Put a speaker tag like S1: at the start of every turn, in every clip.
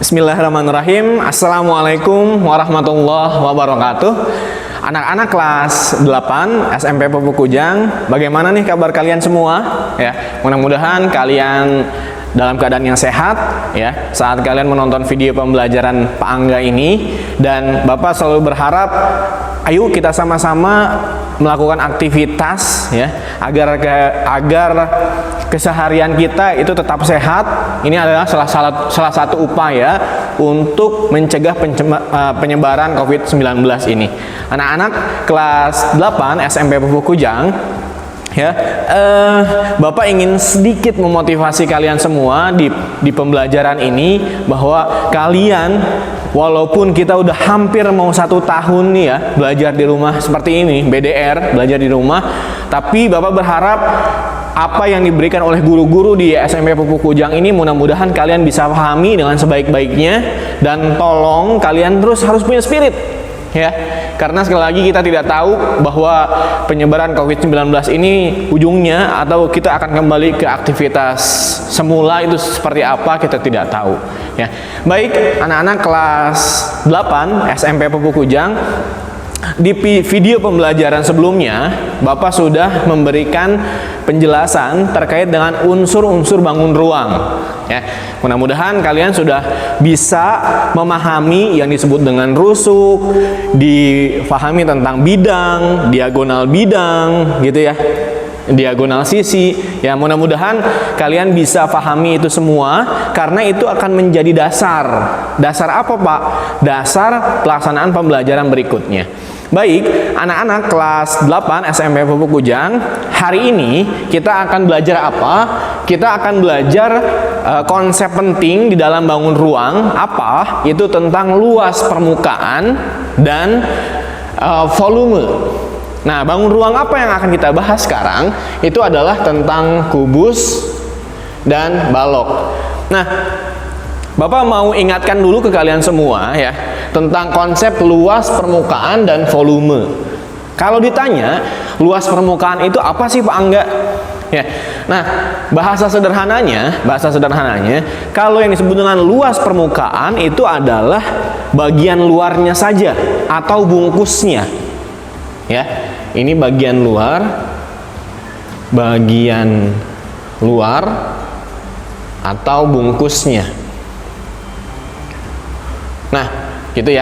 S1: Bismillahirrahmanirrahim. Assalamualaikum warahmatullahi wabarakatuh. Anak-anak kelas 8 SMP Pupuk Kujang, bagaimana nih kabar kalian semua? Ya, mudah-mudahan kalian dalam keadaan yang sehat ya saat kalian menonton video pembelajaran Pak Angga ini, dan Bapak selalu berharap ayo kita sama-sama melakukan aktivitas ya agar keseharian kita itu tetap sehat. Ini adalah salah satu upaya untuk mencegah penyebaran COVID-19 ini. Anak-anak kelas 8 SMP Pupuk Kujang, ya, Bapak ingin sedikit memotivasi kalian semua di pembelajaran ini, bahwa kalian walaupun kita udah hampir mau 1 tahun nih ya belajar di rumah seperti ini, BDR, belajar di rumah, tapi Bapak berharap apa yang diberikan oleh guru-guru di SMP Pupuk Kujang ini mudah-mudahan kalian bisa pahami dengan sebaik-baiknya, dan tolong kalian terus harus punya spirit ya, karena sekali lagi kita tidak tahu bahwa penyebaran COVID-19 ini ujungnya atau kita akan kembali ke aktivitas semula itu seperti apa, kita tidak tahu ya. Baik, anak-anak kelas 8 SMP Pupuk Kujang, di video pembelajaran sebelumnya Bapak sudah memberikan penjelasan terkait dengan unsur-unsur bangun ruang ya. Mudah-mudahan kalian sudah bisa memahami yang disebut dengan rusuk, difahami tentang bidang, diagonal bidang gitu ya, diagonal sisi ya. Mudah-mudahan kalian bisa pahami itu semua, karena itu akan menjadi dasar apa Pak? Dasar pelaksanaan pembelajaran berikutnya. Baik, anak-anak kelas 8 SMP Pupuk Kujang, hari ini kita akan belajar apa? Kita akan belajar konsep penting di dalam bangun ruang, apa? Itu tentang luas permukaan dan volume. Nah, bangun ruang apa yang akan kita bahas sekarang? Itu adalah tentang kubus dan balok. Nah, Bapak mau ingatkan dulu ke kalian semua ya tentang konsep luas permukaan dan volume. Kalau ditanya luas permukaan itu apa sih Pak Angga? Ya. Nah, bahasa sederhananya, kalau yang disebut dengan luas permukaan itu adalah bagian luarnya saja atau bungkusnya. Ya. Ini bagian luar atau bungkusnya. Nah, gitu ya.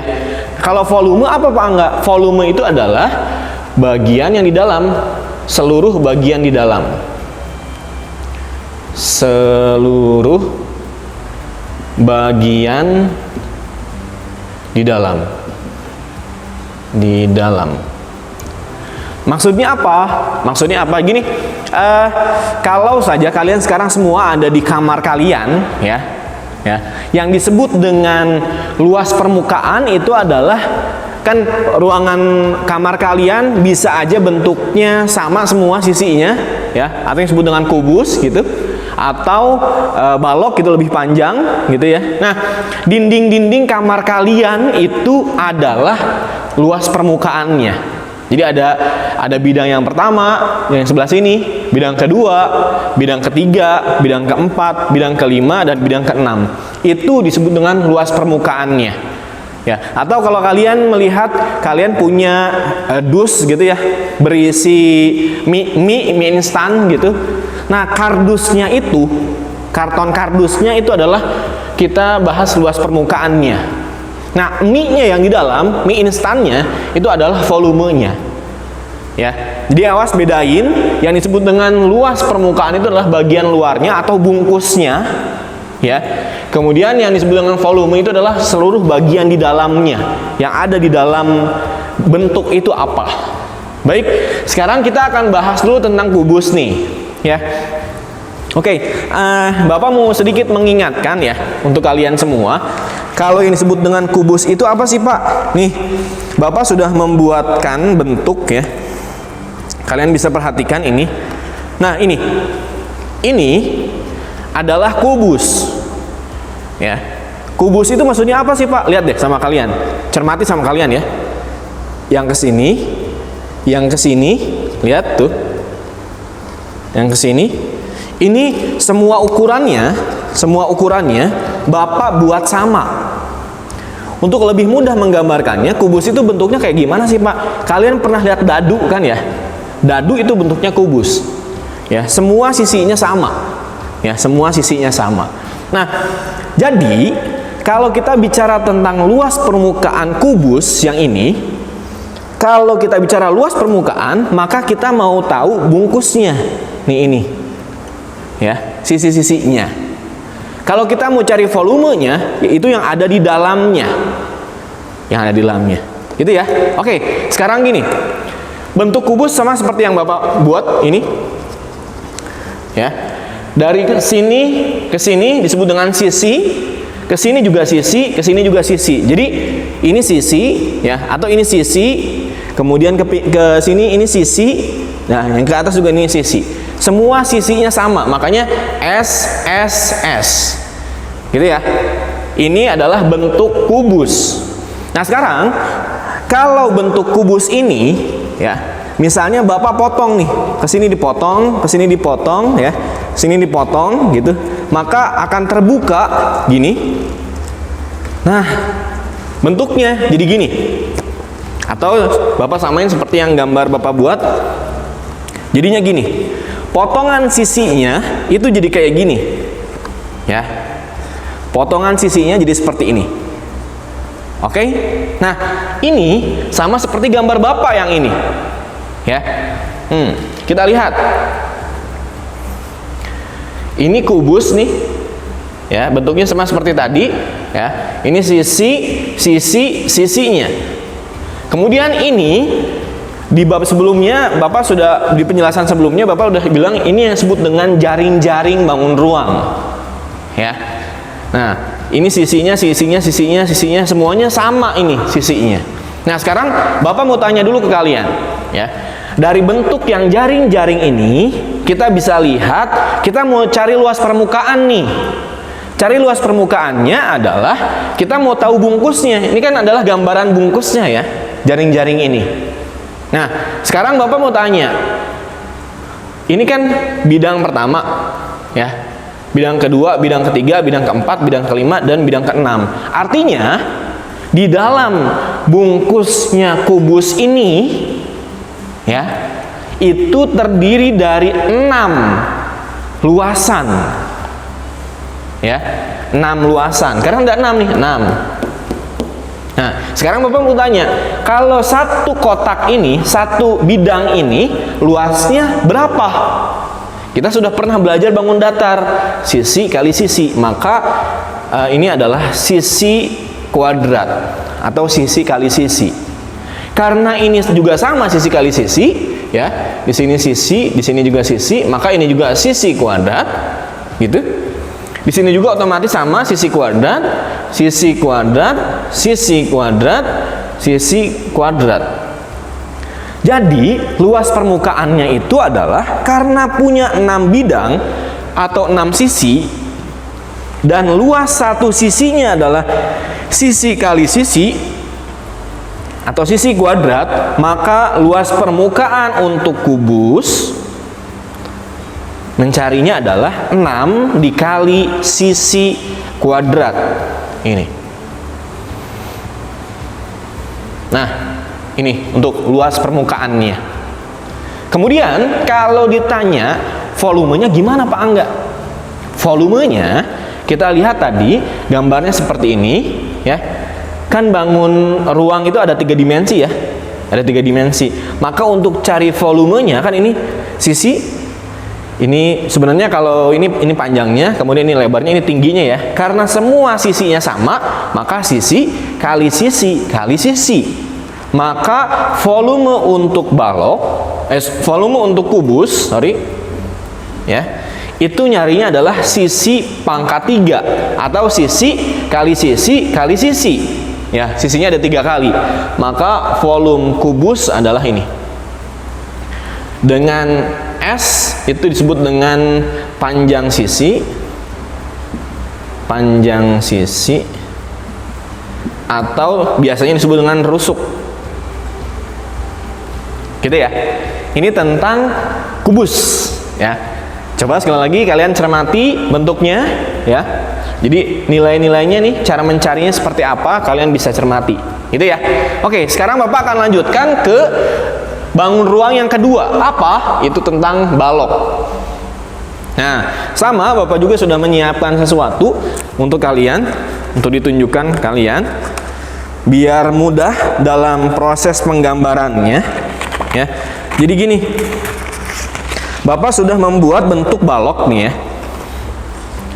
S1: Kalau volume apa Pak Angga? Volume itu adalah bagian yang di dalam, seluruh bagian di dalam. Seluruh bagian di dalam. Di dalam. Maksudnya apa? Gini, kalau saja kalian sekarang semua ada di kamar kalian ya, yang disebut dengan luas permukaan itu adalah kan ruangan kamar kalian bisa aja bentuknya sama semua sisinya ya, atau yang disebut dengan kubus gitu, atau balok gitu lebih panjang gitu ya. Nah, dinding-dinding kamar kalian itu adalah luas permukaannya. Jadi ada bidang yang pertama yang sebelah sini, bidang kedua, bidang ketiga, bidang keempat, bidang kelima, dan bidang keenam. Itu disebut dengan luas permukaannya. Ya, atau kalau kalian melihat kalian punya dus gitu ya, berisi mie instan gitu. Nah, kardusnya itu, karton kardusnya itu adalah kita bahas luas permukaannya. Nah, mie-nya yang di dalam, mie instannya itu adalah volumenya. Ya. Jadi awas bedain, yang disebut dengan luas permukaan itu adalah bagian luarnya atau bungkusnya, ya. Kemudian yang disebut dengan volume itu adalah seluruh bagian di dalamnya, yang ada di dalam bentuk itu apa. Baik, sekarang kita akan bahas dulu tentang kubus nih, ya. Oke, Bapak mau sedikit mengingatkan ya untuk kalian semua. Kalau yang disebut dengan kubus itu apa sih Pak? Nih, Bapak sudah membuatkan bentuk ya. Kalian bisa perhatikan ini. Nah, ini adalah kubus. Ya. Kubus itu maksudnya apa sih Pak? Lihat deh sama kalian. Cermati sama kalian ya. Yang ke sini, lihat tuh. Yang ke sini. Ini semua ukurannya semua ukurannya Bapak buat sama. Untuk lebih mudah menggambarkannya, kubus itu bentuknya kayak gimana sih Pak? Kalian pernah lihat dadu kan ya? Dadu itu bentuknya kubus. Ya, semua sisinya sama. Ya, semua sisinya sama. Nah, jadi kalau kita bicara tentang luas permukaan kubus yang ini, kalau kita bicara luas permukaan, maka kita mau tahu bungkusnya. Nih ini. Ya, sisi-sisinya. Kalau kita mau cari volumenya, yaitu yang ada di dalamnya. Yang ada di dalamnya. Gitu ya. Oke, sekarang gini. Bentuk kubus sama seperti yang Bapak buat ini. Ya. Dari sini ke sini disebut dengan sisi. Ke sini juga sisi, ke sini juga sisi. Jadi ini sisi ya, atau ini sisi, kemudian ke sini ini sisi. Nah, yang ke atas juga ini sisi. Semua sisinya sama, makanya S. Gitu ya. Ini adalah bentuk kubus. Nah, sekarang kalau bentuk kubus ini ya, misalnya Bapak potong nih, ke sini dipotong, ke sini dipotong ya, sini dipotong gitu, maka akan terbuka gini. Nah, bentuknya jadi gini. Atau Bapak samain seperti yang gambar Bapak buat. Jadinya gini. Potongan sisinya itu jadi kayak gini. Ya. Potongan sisinya jadi seperti ini. Oke? Nah, ini sama seperti gambar Bapak yang ini. Ya. Kita lihat. Ini kubus nih. Ya, bentuknya sama seperti tadi, ya. Ini sisinya. Kemudian ini di bab sebelumnya Bapak sudah, di penjelasan sebelumnya Bapak sudah bilang ini yang disebut dengan jaring-jaring bangun ruang. Ya. Nah, ini sisinya semuanya sama ini sisinya. Nah, sekarang Bapak mau tanya dulu ke kalian, ya. Dari bentuk yang jaring-jaring ini kita bisa lihat, kita mau cari luas permukaan nih. Cari luas permukaannya adalah kita mau tahu bungkusnya. Ini kan adalah gambaran bungkusnya ya, jaring-jaring ini. Nah, sekarang Bapak mau tanya. Ini kan bidang pertama ya. Bidang kedua, bidang ketiga, bidang keempat, bidang kelima, dan bidang keenam. Artinya di dalam bungkusnya kubus ini ya, itu terdiri dari 6 luasan. Ya, 6 luasan. Karena ada 6 nih, 6. Nah, sekarang Bapak mau tanya, kalau satu kotak ini, satu bidang ini, luasnya berapa? Kita sudah pernah belajar bangun datar, sisi kali sisi, maka ini adalah sisi kuadrat atau sisi kali sisi. Karena ini juga sama sisi kali sisi, ya, di sini sisi, di sini juga sisi, maka ini juga sisi kuadrat, gitu. Di sini juga otomatis sama sisi kuadrat, sisi kuadrat, sisi kuadrat, sisi kuadrat. Jadi luas permukaannya itu adalah karena punya 6 bidang atau 6 sisi, dan luas satu sisinya adalah sisi kali sisi atau sisi kuadrat, maka luas permukaan untuk kubus mencarinya adalah 6 dikali sisi kuadrat ini. Nah, ini untuk luas permukaannya. Kemudian kalau ditanya volumenya gimana Pak Angga? Volumenya kita lihat tadi gambarnya seperti ini ya. Kan bangun ruang itu ada 3 dimensi ya. Ada 3 dimensi. Maka untuk cari volumenya kan ini sisi. Ini sebenarnya kalau ini panjangnya, kemudian ini lebarnya, ini tingginya ya. Karena semua sisinya sama, maka sisi kali sisi kali sisi. Maka volume untuk balok, volume untuk kubus, ya, itu nyarinya adalah sisi pangkat 3 atau sisi kali sisi kali sisi. Ya, sisinya ada 3 kali. Maka volume kubus adalah ini. Dengan S itu disebut dengan panjang sisi, atau biasanya disebut dengan rusuk. Gitu ya. Ini tentang kubus ya. Coba sekali lagi kalian cermati bentuknya. ya. Jadi nilai-nilainya nih, cara mencarinya seperti apa, kalian bisa cermati. Gitu ya. Oke, sekarang Bapak akan lanjutkan ke bangun ruang yang kedua. Apa? Itu tentang balok. Nah, sama Bapak juga sudah menyiapkan sesuatu untuk kalian, untuk ditunjukkan kalian, biar mudah dalam proses penggambarannya. Ya. Jadi gini, Bapak sudah membuat bentuk balok nih ya.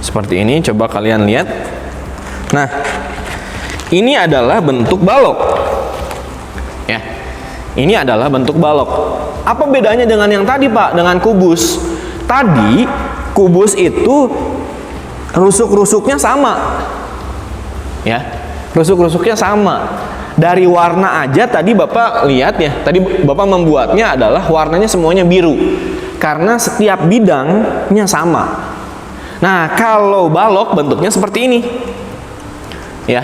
S1: Seperti ini, coba kalian lihat. Nah, ini adalah bentuk balok. Ya. Ini adalah bentuk balok. Apa bedanya dengan yang tadi, Pak? Dengan kubus. Tadi kubus itu rusuk-rusuknya sama. Ya. Rusuk-rusuknya sama. Dari warna aja tadi Bapak lihat ya. Tadi Bapak membuatnya adalah warnanya semuanya biru. Karena setiap bidangnya sama. Nah, kalau balok bentuknya seperti ini. Ya.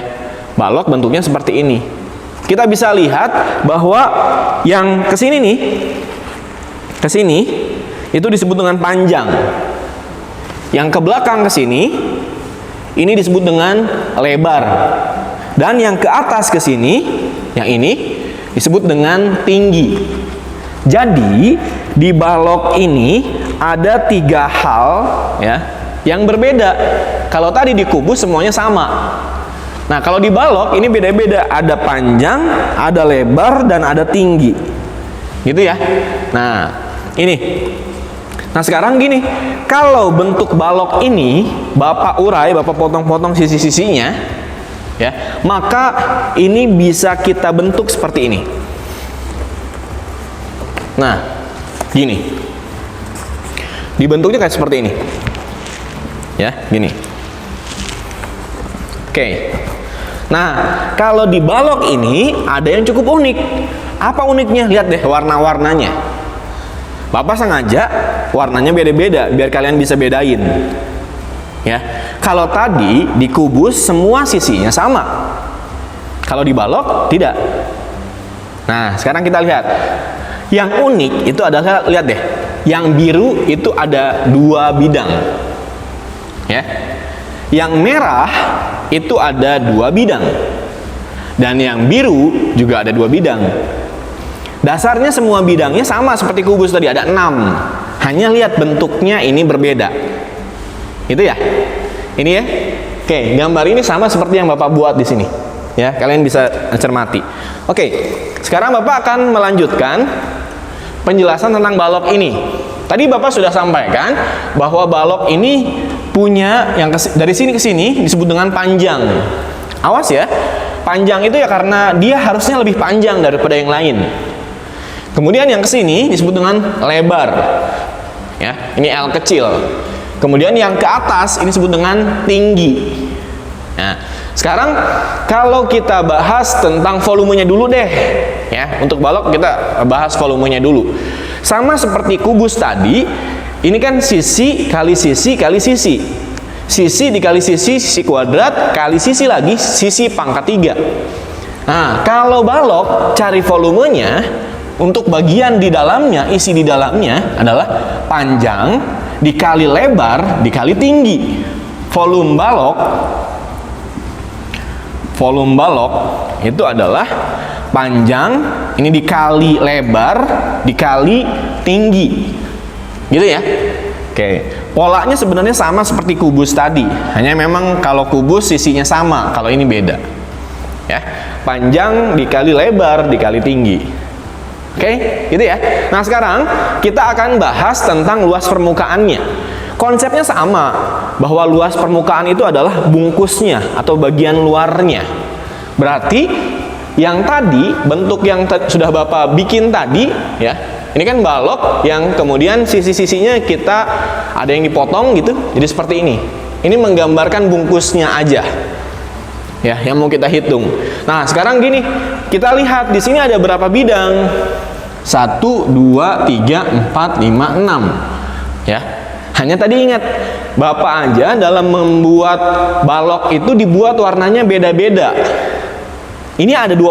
S1: Balok bentuknya seperti ini. Kita bisa lihat bahwa yang ke sini nih, ke sini itu disebut dengan panjang. Yang ke belakang ke sini ini disebut dengan lebar. Dan yang ke atas ke sini, yang ini disebut dengan tinggi. Jadi, di balok ini ada 3 hal ya yang berbeda. Kalau tadi di kubus semuanya sama. Nah, kalau di balok ini beda-beda. Ada panjang, ada lebar, dan ada tinggi. Gitu ya. Nah, ini. Nah, sekarang gini. Kalau bentuk balok ini Bapak urai, Bapak potong-potong sisi-sisinya, ya, maka ini bisa kita bentuk seperti ini. Nah, gini. Dibentuknya kayak seperti ini. Ya, gini. Oke. Nah, kalau di balok ini ada yang cukup unik. Apa uniknya? Lihat deh warna-warnanya. Bapak sengaja warnanya beda-beda biar kalian bisa bedain. Ya. Kalau tadi di kubus semua sisinya sama. Kalau di balok tidak. Nah, sekarang kita lihat. Yang unik itu adalah, lihat deh. Yang biru itu ada 2 bidang. Ya. Yang merah itu ada 2 bidang. Dan yang biru juga ada 2 bidang. Dasarnya semua bidangnya sama seperti kubus tadi, ada 6. Hanya lihat bentuknya ini berbeda. Itu ya. Ini ya. Oke, gambar ini sama seperti yang Bapak buat di sini. Ya, kalian bisa cermati. Oke, sekarang Bapak akan melanjutkan penjelasan tentang balok ini. Tadi Bapak sudah sampaikan bahwa balok ini punya yang dari sini ke sini disebut dengan panjang. Awas ya, panjang itu ya karena dia harusnya lebih panjang daripada yang lain. Kemudian yang ke sini disebut dengan lebar. Ya, ini L kecil. Kemudian yang ke atas ini disebut dengan tinggi. Nah, sekarang kalau kita bahas tentang volumenya dulu deh. Ya, untuk balok kita bahas volumenya dulu. Sama seperti kubus tadi, ini kan sisi kali sisi kali sisi. Sisi dikali sisi, sisi kuadrat, kali sisi lagi, sisi pangkat 3. Nah, kalau balok, cari volumenya, untuk bagian di dalamnya, isi di dalamnya adalah panjang dikali lebar dikali tinggi. Volume balok itu adalah panjang ini dikali lebar dikali tinggi. Gitu ya. Oke, polanya sebenarnya sama seperti kubus tadi, hanya memang kalau kubus sisinya sama, kalau ini beda. Ya, panjang dikali lebar dikali tinggi. Oke, gitu ya. Nah, sekarang kita akan bahas tentang luas permukaannya. Konsepnya sama, bahwa luas permukaan itu adalah bungkusnya atau bagian luarnya. Berarti yang tadi, bentuk yang sudah Bapak bikin tadi, ya, ini kan balok yang kemudian sisi-sisinya kita ada yang dipotong gitu, jadi seperti ini. Ini menggambarkan bungkusnya aja. Ya, yang mau kita hitung. Nah, sekarang gini, kita lihat di sini ada berapa bidang? 1, 2, 3, 4, 5, 6. Ya, hanya tadi ingat, Bapak aja dalam membuat balok itu dibuat warnanya beda-beda. Ini ada 2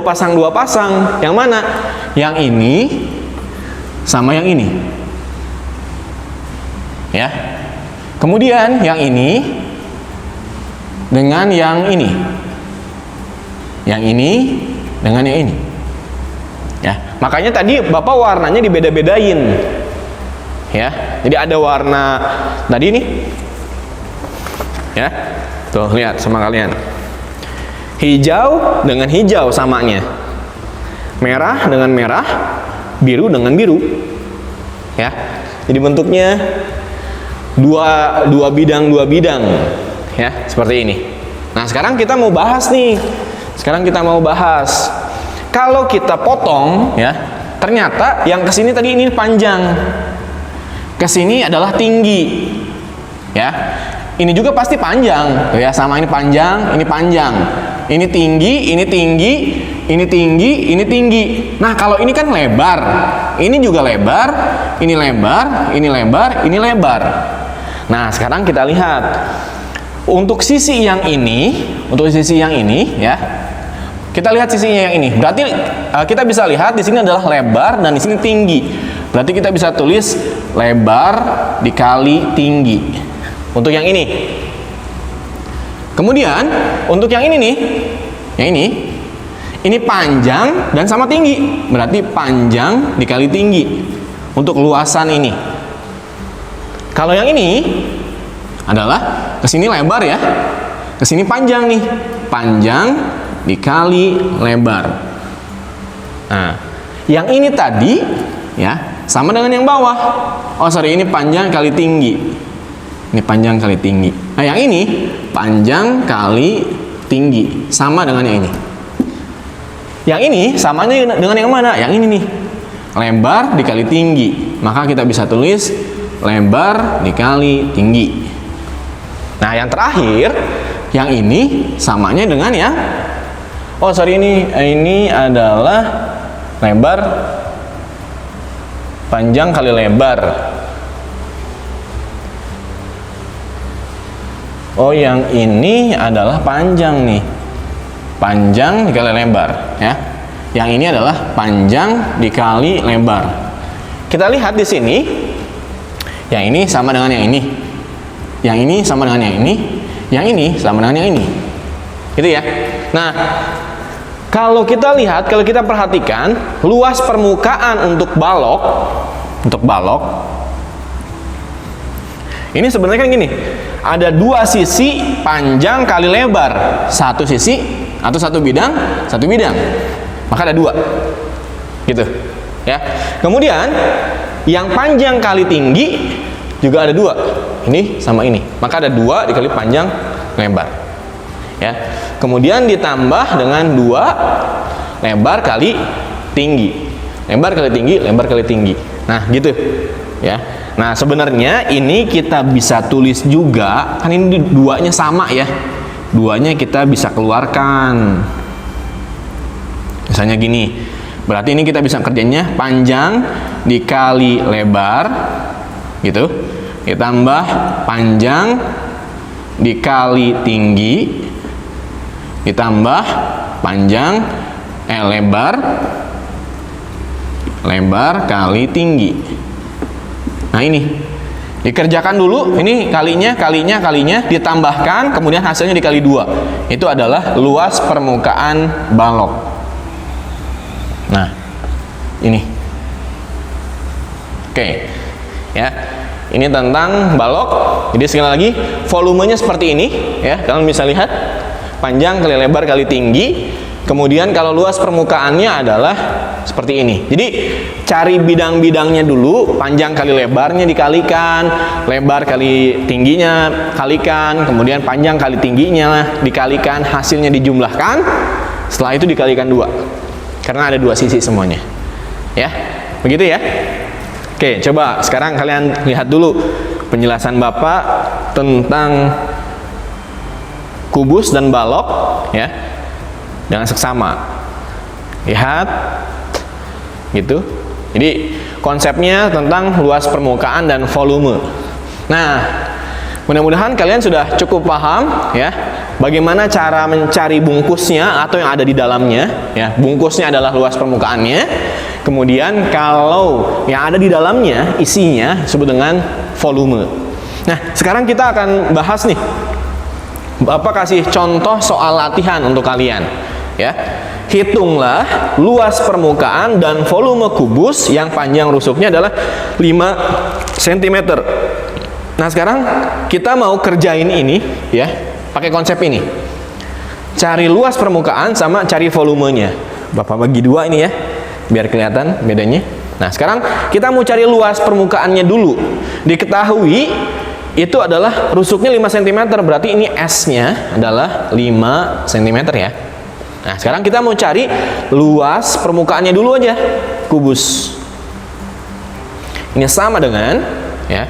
S1: pasang. Yang mana? Yang ini sama yang ini. Ya. Kemudian yang ini dengan yang ini. Yang ini dengan yang ini. Ya, makanya tadi Bapak warnanya dibeda-bedain. Ya, jadi ada warna tadi nih. Ya. Tuh, lihat sama kalian. Hijau dengan hijau samanya. Merah dengan merah, biru dengan biru. Ya. Jadi bentuknya dua bidang ya, seperti ini. Nah, sekarang kita mau bahas nih. Kalau kita potong ya, ternyata yang kesini tadi ini panjang. Kesini adalah tinggi. Ya. Ini juga pasti panjang, ya, sama ini panjang, ini panjang. Ini tinggi, ini tinggi, ini tinggi, ini tinggi. Nah, kalau ini kan lebar. Ini juga lebar, ini lebar, ini lebar, ini lebar. Nah, sekarang kita lihat. Untuk sisi yang ini, ya. Kita lihat sisinya yang ini. Berarti kita bisa lihat di sini adalah lebar dan di sini tinggi. Berarti kita bisa tulis lebar dikali tinggi. Untuk yang ini. Kemudian untuk yang ini nih, ini panjang dan sama tinggi. Berarti panjang dikali tinggi untuk luasan ini. Kalau yang ini adalah kesini lebar ya, kesini panjang nih, panjang dikali lebar. Nah, yang ini tadi ya sama dengan yang bawah. Oh sorry, ini panjang kali tinggi. Ini panjang kali tinggi. Nah, yang ini panjang kali tinggi, sama dengan yang ini. Yang ini samanya dengan yang mana? Yang ini nih, lebar dikali tinggi. Maka kita bisa tulis lebar dikali tinggi. Nah, yang terakhir, yang ini samanya dengan yang, oh sorry, ini adalah lebar panjang kali lebar. Oh, yang ini adalah panjang nih, panjang dikali lebar ya. Yang ini adalah panjang dikali lebar. Kita lihat di sini, yang ini sama dengan yang ini, yang ini sama dengan yang ini, yang ini sama dengan yang ini, gitu ya. Nah, kalau kita lihat, kalau kita perhatikan luas permukaan untuk balok, ini sebenarnya kan gini. Ada dua sisi panjang kali lebar, satu sisi atau satu bidang, maka ada dua, gitu ya. Kemudian yang panjang kali tinggi juga ada dua, ini sama ini, maka ada dua dikali panjang lebar ya. Kemudian ditambah dengan dua lebar kali tinggi, lebar kali tinggi, lebar kali tinggi. Nah gitu ya. Nah, sebenarnya ini kita bisa tulis juga, kan ini duanya sama ya. Duanya kita bisa keluarkan. Misalnya gini. Berarti ini kita bisa kerjanya panjang dikali lebar gitu. Ditambah panjang dikali tinggi ditambah panjang lebar kali tinggi. Nah, ini dikerjakan dulu, ini kalinya ditambahkan, kemudian hasilnya dikali 2. Itu adalah luas permukaan balok. Nah, ini. Oke. Ya. Ini tentang balok. Jadi sekali lagi, volumenya seperti ini ya. Kalian bisa lihat panjang kali lebar kali tinggi. Kemudian kalau luas permukaannya adalah seperti ini. Jadi cari bidang-bidangnya dulu, panjang kali lebarnya dikalikan, lebar kali tingginya kalikan, kemudian panjang kali tingginya dikalikan, hasilnya dijumlahkan, setelah itu dikalikan 2. Karena ada 2 sisi semuanya. Ya, begitu ya. Oke, coba sekarang kalian lihat dulu penjelasan Bapak tentang kubus dan balok ya. Dengan seksama. Lihat gitu. Jadi konsepnya tentang luas permukaan dan volume. Nah, mudah-mudahan kalian sudah cukup paham ya bagaimana cara mencari bungkusnya atau yang ada di dalamnya ya. Bungkusnya adalah luas permukaannya. Kemudian kalau yang ada di dalamnya isinya disebut dengan volume. Nah, sekarang kita akan bahas nih Bapak kasih contoh soal latihan untuk kalian, ya. Hitunglah luas permukaan dan volume kubus yang panjang rusuknya adalah 5 cm. Nah, sekarang kita mau kerjain ini, ya, pakai konsep ini. Cari luas permukaan sama cari volumenya. Bapak bagi dua ini ya, biar kelihatan bedanya. Nah, sekarang kita mau cari luas permukaannya dulu. Diketahui itu adalah rusuknya 5 cm, berarti ini S-nya adalah 5 cm ya. Nah, sekarang kita mau cari luas permukaannya dulu aja, kubus. Ini sama dengan, ya,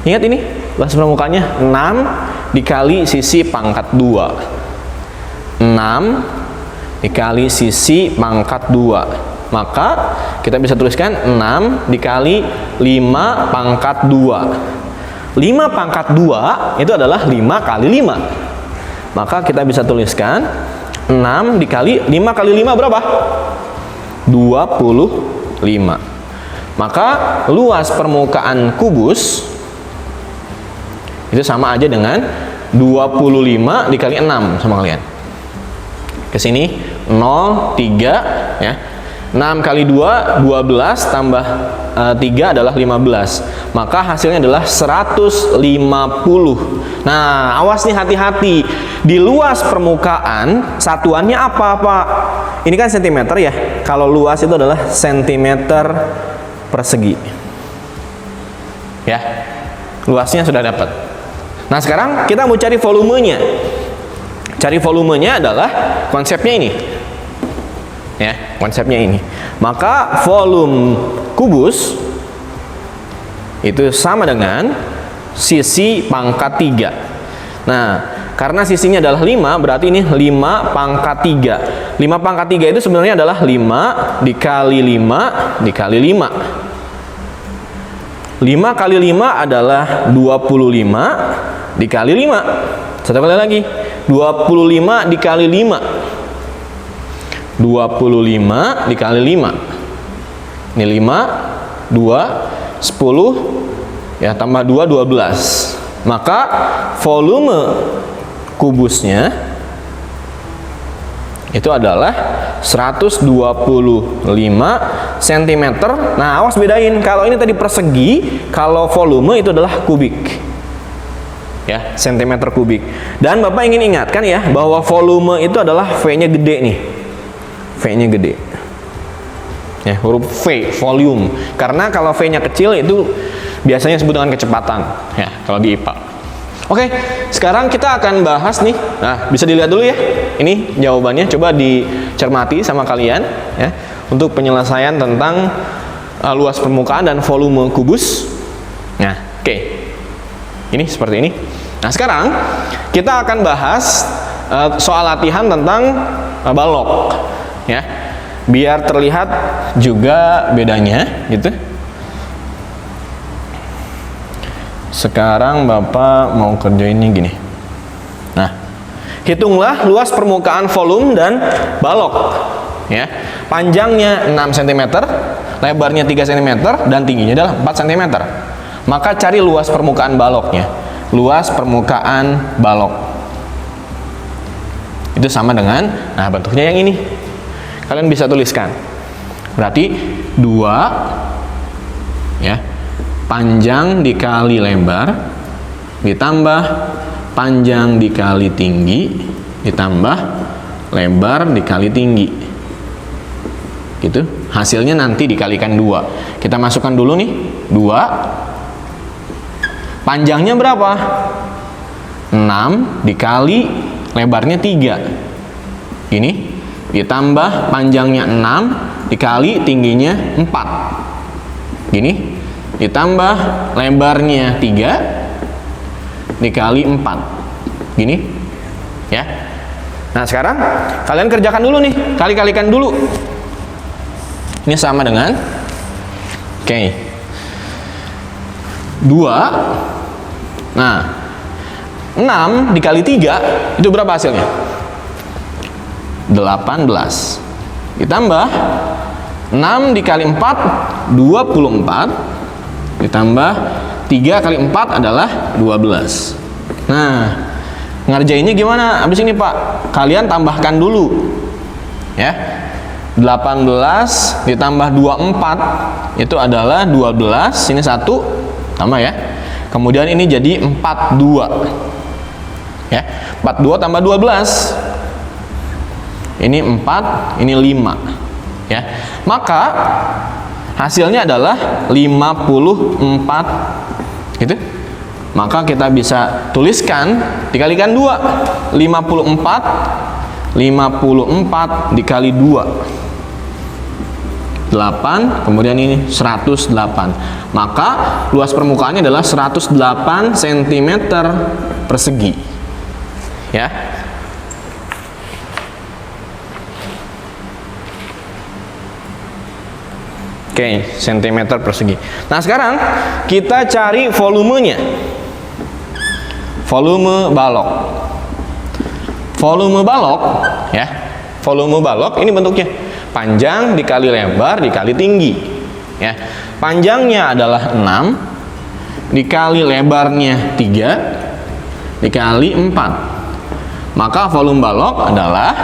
S1: ingat ini, luas permukaannya 6 dikali sisi pangkat 2. 6 dikali sisi pangkat 2. Maka kita bisa tuliskan 6 dikali 5 pangkat 2. 5 pangkat 2 itu adalah 5 kali 5. Maka kita bisa tuliskan 6 dikali 5 kali 5 berapa? 25. Maka luas permukaan kubus itu sama aja dengan 25 dikali 6 sama kalian. Ke sini 0, 3 ya. 6 kali 2 12 tambah 3 adalah 15. Maka hasilnya adalah 150. Nah, awas nih, hati-hati. Di luas permukaan satuannya apa, Pak? Ini kan cm ya. Kalau luas itu adalah cm persegi. Ya. Luasnya sudah dapat. Nah, sekarang kita mau cari volumenya. Cari volumenya adalah konsepnya ini. Ya, konsepnya ini. Maka volume kubus itu sama dengan sisi pangkat 3. Nah, karena sisinya adalah 5, berarti ini 5 pangkat 3. 5 pangkat 3 itu sebenarnya adalah 5 dikali 5 dikali 5. 5 kali 5 adalah 25 dikali 5. Satu kali lagi. 25 dikali 5. 25 dikali 5. Ini 5, 2, 10, ya, tambah 2, 12. Maka volume kubusnya itu adalah 125 cm. Nah, awas bedain. Kalau ini tadi persegi, kalau volume itu adalah kubik. Ya, cm kubik. Dan Bapak ingin ingatkan ya, bahwa volume itu adalah V-nya gede nih. V-nya gede. Ya, huruf V, volume. Karena kalau V-nya kecil itu biasanya disebut dengan kecepatan. Ya, kalau di IPA. Oke, sekarang kita akan bahas nih. Nah, bisa dilihat dulu ya. Ini jawabannya, coba dicermati sama kalian ya, untuk penyelesaian tentang luas permukaan dan volume kubus. Nah, oke. Ini seperti ini. Nah, sekarang kita akan bahas soal latihan tentang balok. Ya, biar terlihat juga bedanya gitu. Sekarang Bapak mau kerjainnya gini. Nah, hitunglah luas permukaan volume dan balok. Ya, panjangnya 6 cm, lebarnya 3 cm, dan tingginya adalah 4 cm. Maka cari luas permukaan baloknya. Luas permukaan balok itu sama dengan, nah, bentuknya yang ini. Kalian bisa tuliskan. Berarti 2 ya, panjang dikali lebar ditambah panjang dikali tinggi ditambah lebar dikali tinggi. Gitu. Hasilnya nanti dikalikan 2. Kita masukkan dulu nih. 2. Panjangnya berapa? 6 dikali lebarnya 3. Ini ditambah panjangnya 6 dikali tingginya 4. Gini, ditambah lebarnya 3 dikali 4. Gini. Ya. Nah, sekarang kalian kerjakan dulu nih. Kali-kalikan dulu. Ini sama dengan 2. Nah, 6 dikali 3 itu berapa hasilnya? 18. Ditambah 6 dikali 4 24. Ditambah 3 kali 4 adalah 12. Nah, Ngerjainnya gimana? Habis ini Pak, kalian tambahkan dulu. Ya. 18 ditambah 24 itu adalah 12. Ini 1 tambah ya. Kemudian ini jadi 42. Ya. 42 tambah 12. Ini 4, ini 5. Ya. Maka hasilnya adalah 54. Gitu. Maka kita bisa tuliskan dikalikan 2. 54 dikali 2 8, kemudian ini 108. Maka luas permukaannya adalah 108 cm persegi. Ya. Oke, cm persegi. Nah, sekarang kita cari volumenya. Volume balok. Volume balok, ya. Volume balok ini bentuknya panjang dikali lebar dikali tinggi. Ya. Panjangnya adalah 6 dikali lebarnya 3 dikali 4. Maka volume balok adalah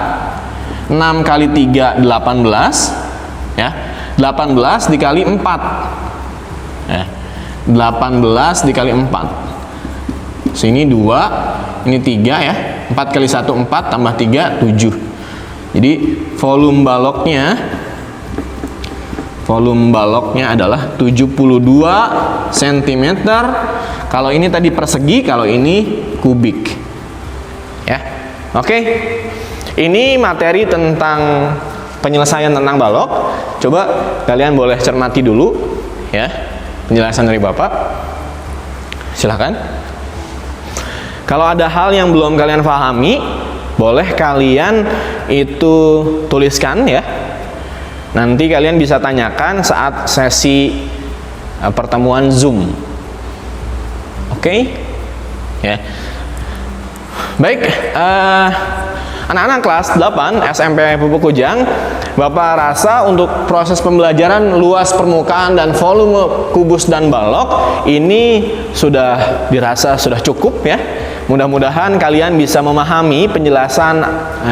S1: 6 kali 3 18, ya. 18 dikali 4. Ya. 18 dikali 4. Sini 2, ini 3 ya. 4 kali 1 4 tambah 3 7. Jadi volume baloknya adalah 72 cm. Kalau ini tadi persegi, kalau ini kubik. Ya. Oke. Ini materi tentang penyelesaian tentang balok. Coba kalian boleh cermati dulu ya penjelasan dari Bapak. Silahkan. Kalau ada hal yang belum kalian pahami, boleh kalian itu tuliskan ya. Nanti kalian bisa tanyakan saat sesi pertemuan Zoom. Oke? Ya. Baik, anak-anak kelas 8 SMP Pupuk Kujang, Bapak rasa untuk proses pembelajaran luas permukaan dan volume kubus dan balok ini sudah dirasa sudah cukup ya. Mudah-mudahan kalian bisa memahami penjelasan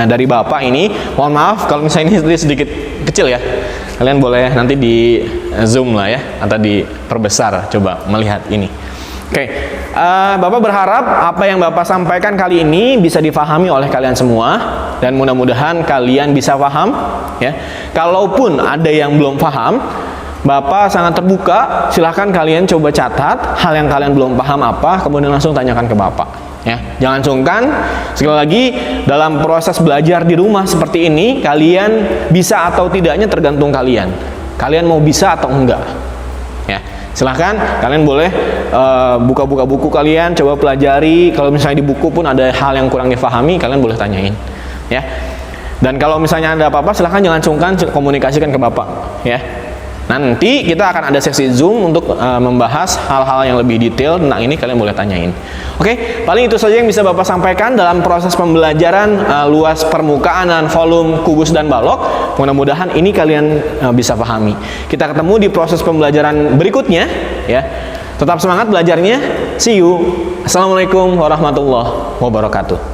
S1: dari Bapak ini. Mohon maaf kalau misalnya ini sedikit kecil ya. Kalian boleh nanti di zoom lah ya, atau diperbesar coba melihat ini. Oke, Bapak berharap apa yang Bapak sampaikan kali ini bisa difahami oleh kalian semua, dan mudah-mudahan kalian bisa paham ya. Kalaupun ada yang belum paham, Bapak sangat terbuka, silahkan kalian coba catat hal yang kalian belum paham apa, kemudian langsung tanyakan ke Bapak. Ya, jangan sungkan. Sekali lagi, dalam proses belajar di rumah seperti ini, kalian bisa atau tidaknya tergantung kalian. Kalian mau bisa atau enggak. Ya, silahkan kalian boleh buka-buka buku kalian, coba pelajari. Kalau misalnya di buku pun ada hal yang kurang difahami, kalian boleh tanyain. Ya. Dan kalau misalnya ada apa-apa, silahkan jangan sungkan komunikasikan ke Bapak. Ya. Nanti kita akan ada sesi Zoom untuk membahas hal-hal yang lebih detail tentang ini, kalian boleh tanyain. Oke, paling itu saja yang bisa Bapak sampaikan dalam proses pembelajaran luas permukaan dan volume kubus dan balok. Mudah-mudahan ini kalian bisa pahami. Kita ketemu di proses pembelajaran berikutnya ya. Tetap semangat belajarnya. See you. Assalamualaikum warahmatullahi wabarakatuh.